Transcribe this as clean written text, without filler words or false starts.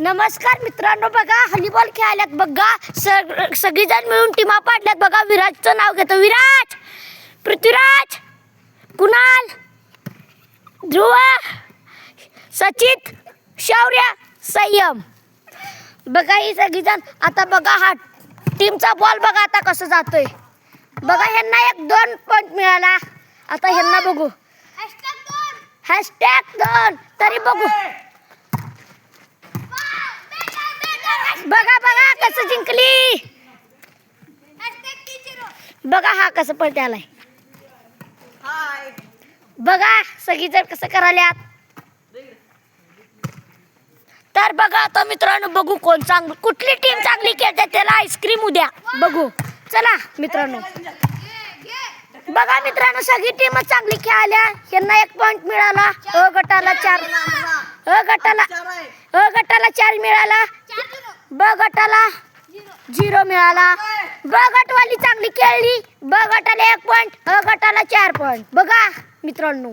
नमस्कार मित्रांनो, बघा हॉलीबॉल खेळायलात बघा. सगळीजण मिळून टीमा पाडल्यात बघा. विराजचं नाव घेतो. विराज, पृथ्वीराज, कुणाल, ध्रुव, सचित, शौर्य, संयम. बघा ही सगळीजण. आता बघा हा टीमचा बॉल बघा आता कसं जातोय. बघा ह्यांना 1-2 पॉइंट मिळाला. आता ह्यांना बघू. #2 तरी बघू. बघा बघा कसं जिंकली. बघा हा कसं पळते आलाय. बघा सगळीजण कसं करायल्यात. तर बघा आता मित्रांनो, बघू कोण चांगली, कुठली टीम चांगली खेळते त्याला आईस्क्रीम उद्या बघू. चला मित्रांनो. बघा मित्रांनो, सगळी टीम चांगली खेळाल्या. यांना 1 पॉइंट मिळाला. अ गटाला 4 मिळाला. ब गटाला 0 मिळाला. ब गटवाली चांगली खेळली. ब गटाला 1 पॉइंट, अ गटाला 4 पॉइंट. बघा मित्रांनो.